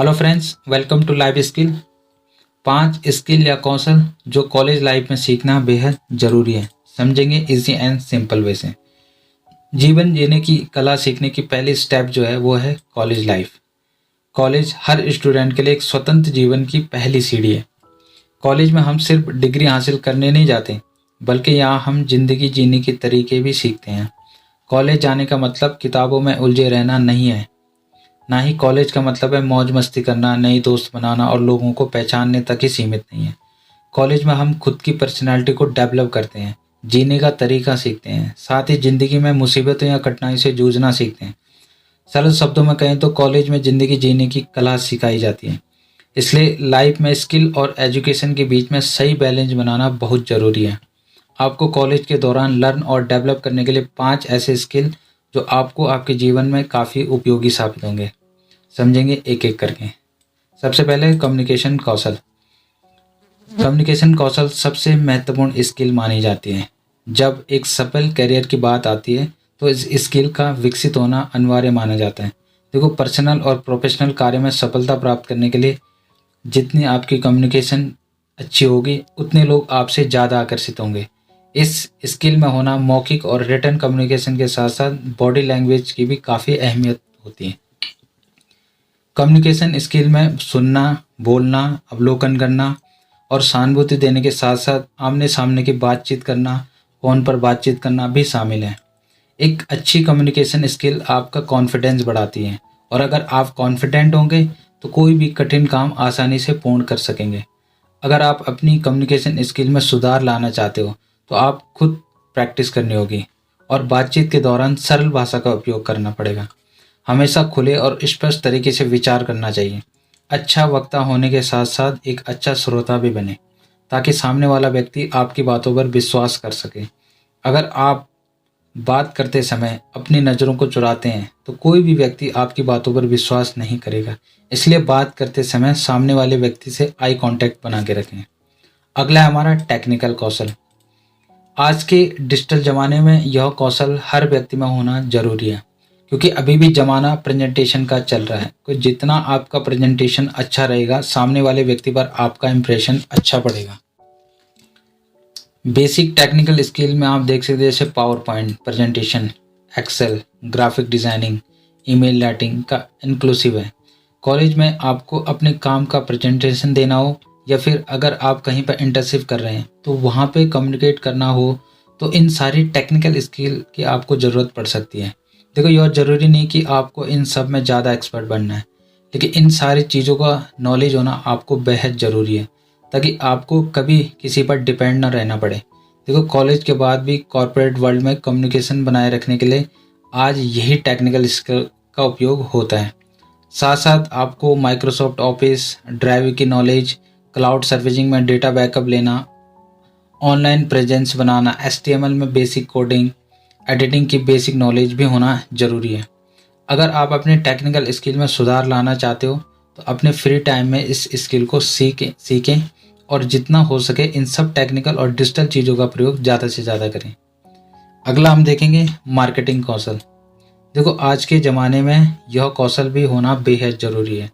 Hello friends, welcome to life skill. 5 skill या कौशल जो कॉलेज लाइफ में सीखना बेहद ज़रूरी है। समझेंगे इजी एंड सिंपल वे से। जीवन जीने की कला सीखने की पहली स्टेप जो है वो है कॉलेज लाइफ। कॉलेज हर स्टूडेंट के लिए एक स्वतंत्र जीवन की पहली सीढ़ी है। कॉलेज में हम सिर्फ डिग्री हासिल करने नहीं जाते, बल्कि यहाँ हम जिंदगी जीने के तरीके भी सीखते हैं। कॉलेज जाने का मतलब किताबों में उलझे रहना नहीं है। ना ही कॉलेज का मतलब है मौज मस्ती करना, नई दोस्त बनाना और लोगों को पहचानने तक ही सीमित नहीं है। कॉलेज में हम खुद की पर्सनालिटी को डेवलप करते हैं, जीने का तरीका सीखते हैं, साथ ही ज़िंदगी में मुसीबतों या कठिनाई से जूझना सीखते हैं। सरल शब्दों में कहें तो कॉलेज में ज़िंदगी जीने की कला सिखाई जाती है। इसलिए लाइफ में स्किल और एजुकेशन के बीच में सही बैलेंस बनाना बहुत ज़रूरी है। आपको कॉलेज के दौरान लर्न और डेवलप करने के लिए 5 ऐसे स्किल जो आपको आपके जीवन में काफ़ी उपयोगी साबित होंगे। समझेंगे एक एक करके। सबसे पहले कम्युनिकेशन कौशल। कम्युनिकेशन कौशल सबसे महत्वपूर्ण स्किल मानी जाती है। जब एक सफल करियर की बात आती है तो इस स्किल का विकसित होना अनिवार्य माना जाता है। देखो, पर्सनल और प्रोफेशनल कार्य में सफलता प्राप्त करने के लिए जितनी आपकी कम्युनिकेशन अच्छी होगी, उतने लोग आपसे ज़्यादा आकर्षित होंगे। इस स्किल में होना मौखिक और रिटन कम्युनिकेशन के साथ साथ बॉडी लैंग्वेज की भी काफ़ी अहमियत होती है। कम्युनिकेशन स्किल में सुनना, बोलना, अवलोकन करना और सहानुभूति देने के साथ साथ आमने सामने की बातचीत करना, फ़ोन पर बातचीत करना भी शामिल है। एक अच्छी कम्युनिकेशन स्किल आपका कॉन्फिडेंस बढ़ाती है और अगर आप कॉन्फिडेंट होंगे तो कोई भी कठिन काम आसानी से पूर्ण कर सकेंगे। अगर आप अपनी कम्युनिकेशन स्किल में सुधार लाना चाहते हो तो आप खुद प्रैक्टिस करनी होगी और बातचीत के दौरान सरल भाषा का उपयोग करना पड़ेगा। हमेशा खुले और स्पष्ट तरीके से विचार करना चाहिए। अच्छा वक्ता होने के साथ साथ एक अच्छा श्रोता भी बने, ताकि सामने वाला व्यक्ति आपकी बातों पर विश्वास कर सके। अगर आप बात करते समय अपनी नज़रों को चुराते हैं तो कोई भी व्यक्ति आपकी बातों पर विश्वास नहीं करेगा। इसलिए बात करते समय सामने वाले व्यक्ति से आई कांटेक्ट बना के रखें। अगला है हमारा टेक्निकल कौशल। आज के डिजिटल ज़माने में यह कौशल हर व्यक्ति में होना ज़रूरी है, क्योंकि अभी भी ज़माना प्रेजेंटेशन का चल रहा है। तो जितना आपका प्रेजेंटेशन अच्छा रहेगा, सामने वाले व्यक्ति पर आपका इंप्रेशन अच्छा पड़ेगा। बेसिक टेक्निकल स्किल में आप देख सकते हैं जैसे power point presentation, excel, graphic designing, email writing का इंक्लूसिव है। कॉलेज में आपको अपने काम का प्रेजेंटेशन देना हो या फिर अगर आप कहीं पर इंटर्नशिप कर रहे हैं तो वहाँ पे कम्युनिकेट करना हो, तो इन सारी टेक्निकल स्किल की आपको ज़रूरत पड़ सकती है। देखो, यह ज़रूरी नहीं कि आपको इन सब में ज़्यादा एक्सपर्ट बनना है, लेकिन इन सारी चीज़ों का नॉलेज होना आपको बेहद ज़रूरी है, ताकि आपको कभी किसी पर डिपेंड ना रहना पड़े। देखो, कॉलेज के बाद भी कॉर्पोरेट वर्ल्ड में कम्युनिकेशन बनाए रखने के लिए आज यही टेक्निकल स्किल का उपयोग होता है। साथ साथ आपको माइक्रोसॉफ्ट ऑफिस, ड्राइव की नॉलेज, क्लाउड सर्विसिंग में डेटा बैकअप लेना, ऑनलाइन प्रेजेंस बनाना, HTML में बेसिक कोडिंग, एडिटिंग की बेसिक नॉलेज भी होना ज़रूरी है। अगर आप अपने टेक्निकल स्किल में सुधार लाना चाहते हो तो अपने फ्री टाइम में इस स्किल को सीखें और जितना हो सके इन सब टेक्निकल और डिजिटल चीज़ों का प्रयोग ज़्यादा से ज़्यादा करें। अगला हम देखेंगे मार्केटिंग कौशल। देखो, आज के ज़माने में यह कौशल भी होना बेहद ज़रूरी है,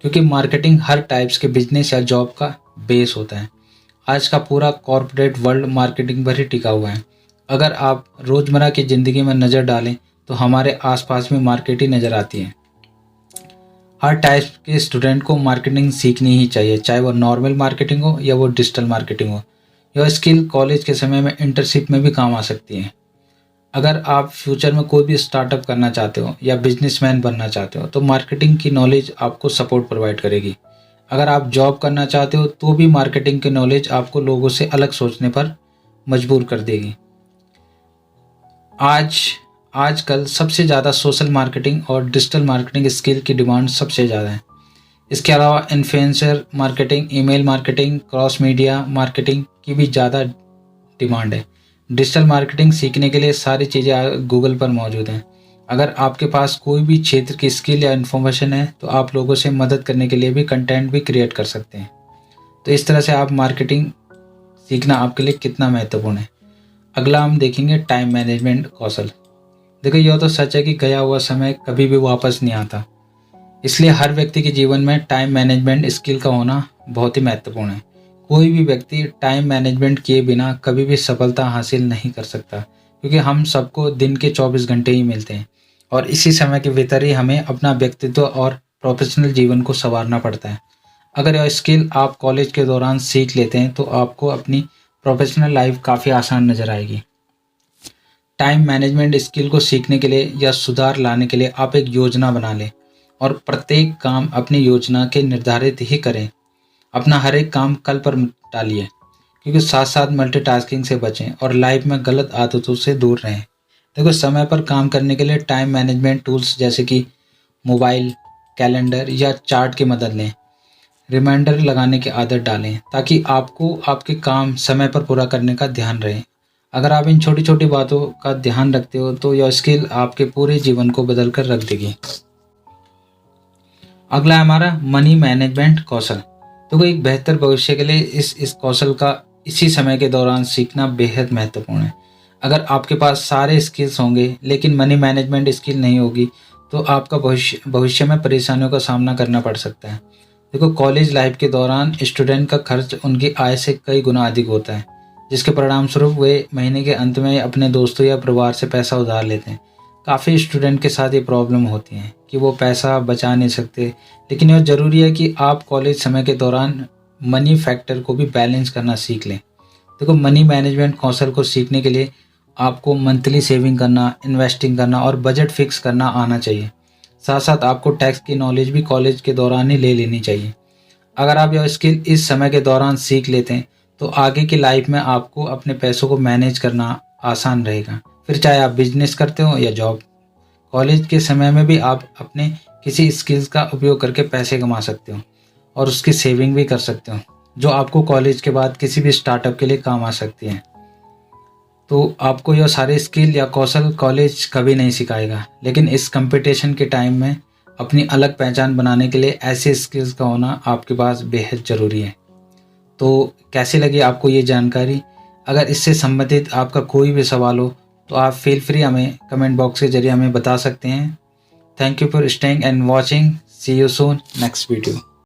क्योंकि मार्केटिंग हर टाइप्स के बिजनेस या जॉब का बेस होता है। आज का पूरा कॉर्पोरेट वर्ल्ड मार्केटिंग पर ही टिका हुआ है। अगर आप रोज़मर्रा की ज़िंदगी में नज़र डालें तो हमारे आसपास में मार्केट ही नज़र आती है। हर टाइप के स्टूडेंट को मार्केटिंग सीखनी ही चाहिए, चाहे वो नॉर्मल मार्केटिंग हो या वो डिजिटल मार्केटिंग हो। यह स्किल कॉलेज के समय में इंटर्नशिप में भी काम आ सकती है। अगर आप फ्यूचर में कोई भी स्टार्टअप करना चाहते हो या बिजनेसमैन बनना चाहते हो तो मार्केटिंग की नॉलेज आपको सपोर्ट प्रोवाइड करेगी। अगर आप जॉब करना चाहते हो तो भी मार्केटिंग की नॉलेज आपको लोगों से अलग सोचने पर मजबूर कर देगी। आजकल सबसे ज़्यादा सोशल मार्केटिंग और डिजिटल मार्केटिंग स्किल की डिमांड सबसे ज़्यादा है। इसके अलावा influencer marketing, email marketing, cross media marketing की भी ज़्यादा डिमांड है। डिजिटल मार्केटिंग सीखने के लिए सारी चीज़ें गूगल पर मौजूद हैं। अगर आपके पास कोई भी क्षेत्र की स्किल या इन्फॉर्मेशन है तो आप लोगों से मदद करने के लिए भी कंटेंट भी क्रिएट कर सकते हैं। तो इस तरह से आप मार्केटिंग सीखना आपके लिए कितना महत्वपूर्ण है। अगला हम देखेंगे टाइम मैनेजमेंट कौशल। देखो, यह तो सच है कि गया हुआ समय कभी भी वापस नहीं आता। इसलिए हर व्यक्ति के जीवन में टाइम मैनेजमेंट स्किल का होना बहुत ही महत्वपूर्ण है। कोई भी व्यक्ति टाइम मैनेजमेंट किए बिना कभी भी सफलता हासिल नहीं कर सकता, क्योंकि हम सबको दिन के 24 घंटे ही मिलते हैं और इसी समय के भीतर ही हमें अपना व्यक्तित्व और प्रोफेशनल जीवन को संवारना पड़ता है। अगर यह स्किल आप कॉलेज के दौरान सीख लेते हैं तो आपको अपनी प्रोफेशनल लाइफ काफ़ी आसान नज़र आएगी। टाइम मैनेजमेंट स्किल को सीखने के लिए या सुधार लाने के लिए आप एक योजना बना लें और प्रत्येक काम अपनी योजना के निर्धारित ही करें। अपना हर एक काम कल पर टालिए, क्योंकि साथ साथ मल्टीटास्किंग से बचें और लाइफ में गलत आदतों से दूर रहें। देखो, समय पर काम करने के लिए टाइम मैनेजमेंट टूल्स जैसे कि मोबाइल, कैलेंडर या चार्ट की मदद लें। रिमाइंडर लगाने की आदत डालें ताकि आपको आपके काम समय पर पूरा करने का ध्यान रहे। अगर आप इन छोटी छोटी बातों का ध्यान रखते हो तो यह स्किल आपके पूरे जीवन को बदल कर रख देगी। अगला है हमारा मनी मैनेजमेंट कौशल। तो एक बेहतर भविष्य के लिए इस कौशल का इसी समय के दौरान सीखना बेहद महत्वपूर्ण है। अगर आपके पास सारे स्किल्स होंगे लेकिन मनी मैनेजमेंट स्किल नहीं होगी तो आपका भविष्य में परेशानियों का सामना करना पड़ सकता है। देखो, कॉलेज लाइफ के दौरान स्टूडेंट का खर्च उनकी आय से कई गुना अधिक होता है, जिसके परिणाम स्वरूप वे महीने के अंत में अपने दोस्तों या परिवार से पैसा उधार लेते हैं। काफ़ी स्टूडेंट के साथ ये प्रॉब्लम होती है कि वो पैसा बचा नहीं सकते, लेकिन यह ज़रूरी है कि आप कॉलेज समय के दौरान मनी फैक्टर को भी बैलेंस करना सीख लें। देखो, मनी मैनेजमेंट कौशल को सीखने के लिए आपको मंथली सेविंग करना, इन्वेस्टिंग करना और बजट फिक्स करना आना चाहिए। साथ साथ आपको टैक्स की नॉलेज भी कॉलेज के दौरान ही ले लेनी चाहिए। अगर आप यह स्किल इस समय के दौरान सीख लेते हैं तो आगे की लाइफ में आपको अपने पैसों को मैनेज करना आसान रहेगा, फिर चाहे आप बिजनेस करते हो या जॉब। कॉलेज के समय में भी आप अपने किसी स्किल्स का उपयोग करके पैसे कमा सकते हो और उसकी सेविंग भी कर सकते हो, जो आपको कॉलेज के बाद किसी भी स्टार्टअप के लिए काम आ सकती है। तो आपको यह सारे स्किल या कौशल कॉलेज कभी नहीं सिखाएगा, लेकिन इस कंपटीशन के टाइम में अपनी अलग पहचान बनाने के लिए ऐसे स्किल्स का होना आपके पास बेहद ज़रूरी है। तो कैसी लगी आपको ये जानकारी? अगर इससे संबंधित आपका कोई भी सवाल हो तो आप फील फ्री हमें कमेंट बॉक्स के जरिए हमें बता सकते हैं। Thank you for staying and watching. See you soon next video.